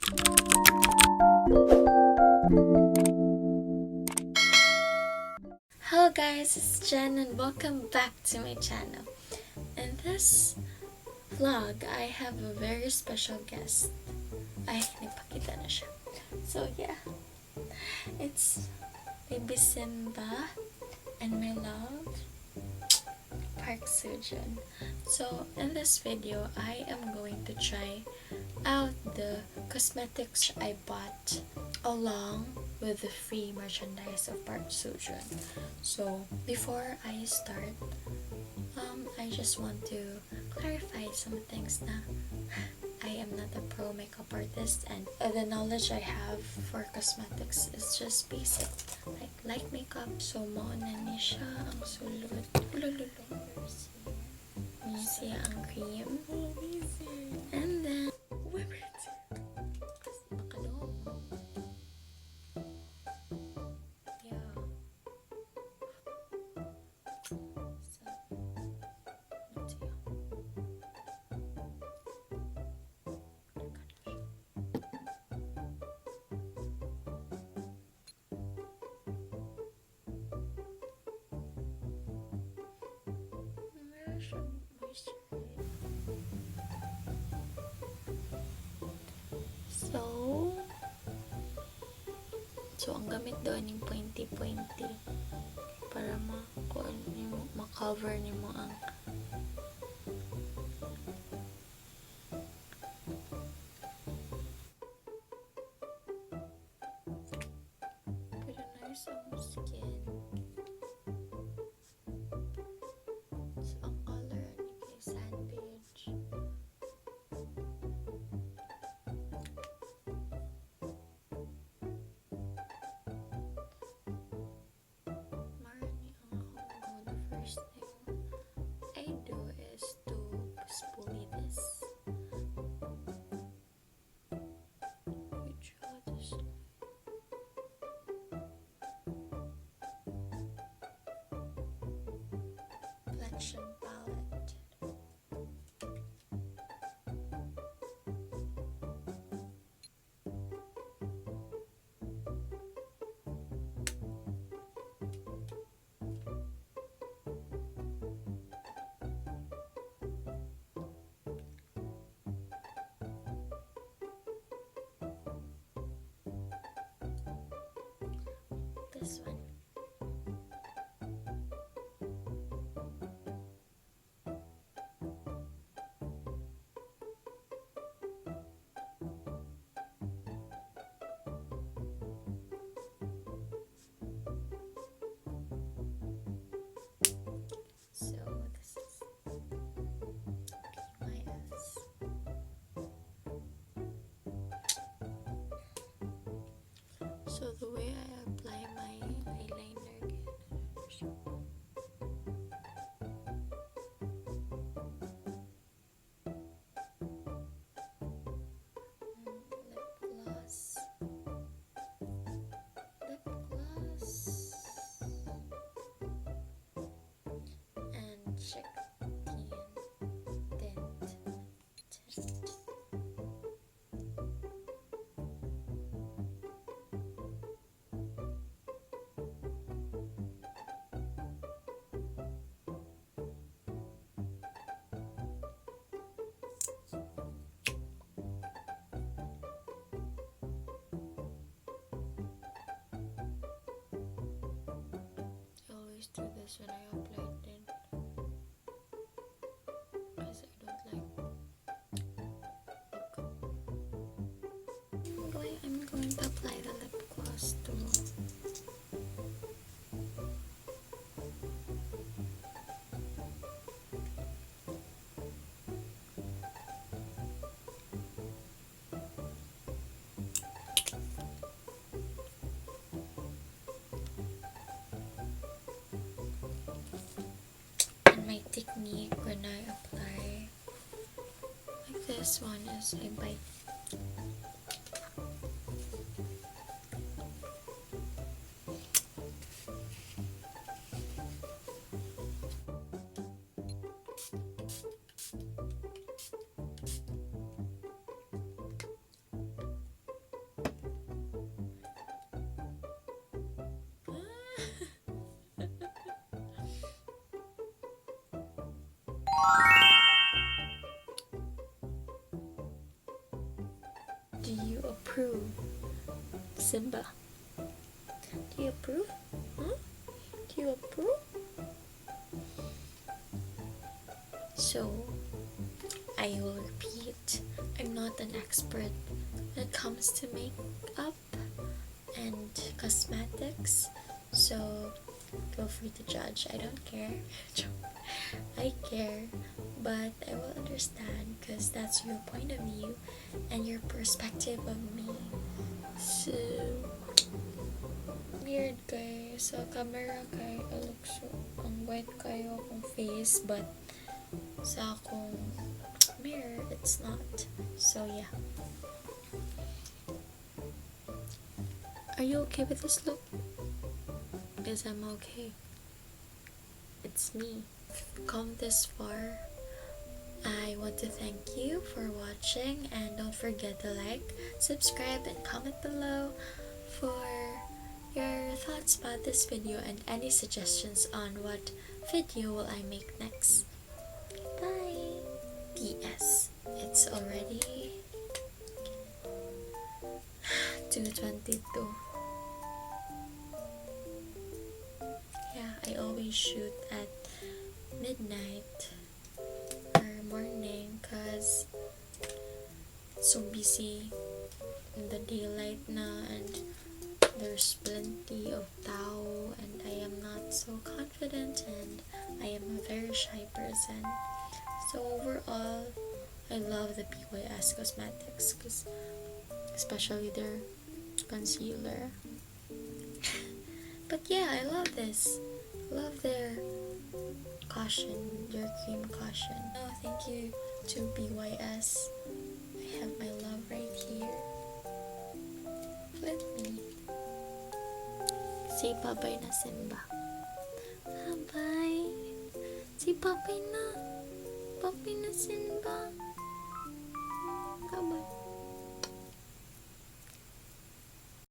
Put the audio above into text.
Hello guys, it's Jen and welcome back to my channel. In this vlog, I have a very special guest. Ay, nagpakita na siya. So yeah, it's Baby Simba and my love, Park Sujun. So in this video, I am going to try out the cosmetics I bought along with the free merchandise of Park Sujun. So before I start, I just want to clarify some things na I am not a pro makeup artist, and the knowledge I have for cosmetics is just basic, like light makeup. So mo na ni siya ang sulod. Ulululo. Misi ang cream. And then makaloob. Yeah. So ang gamit doon yung pointy-pointy para ma-cover nimo ang pero nice ang skin. So ang color ni kay sandwich. First thing I do is to spoolie this. We draw this complexion palette. This one. So this is BYS. So the way I apply my eyeliner again. Lip gloss, and cheek tint. I always do this when I apply it because I don't like makeup. I'm going to apply the lip gloss too. My technique when I apply like this one is I bite. Do you approve, Simba? Do you approve? Huh? Do you approve? So, I will repeat, I'm not an expert when it comes to makeup and cosmetics, so feel free to judge. I don't care. I care, but I will understand because that's your point of view and your perspective of me. So, weird kay sa camera kay I look so ang white kayo akong face, but sa akong mirror it's not. So yeah. Are you okay with this look? Because I'm okay. It's me. Come this far, I want to thank you for watching, and don't forget to like, subscribe, and comment below for your thoughts about this video and any suggestions on what video will I make next. Bye! PS, it's already 2:22. Yeah, I always shoot at midnight or morning cause it's so busy in the daylight na, and there's plenty of tao, and I am not so confident, and I am a very shy person. So overall, I love the BYS cosmetics, cause especially their concealer. But yeah, I love this. Love their caution, their cream caution. Oh, thank you to BYS. I have my love right here with me. Say bye-bye na, Simba. Bye-bye. Say bye-bye na. Bye-bye na, Simba. Bye-bye.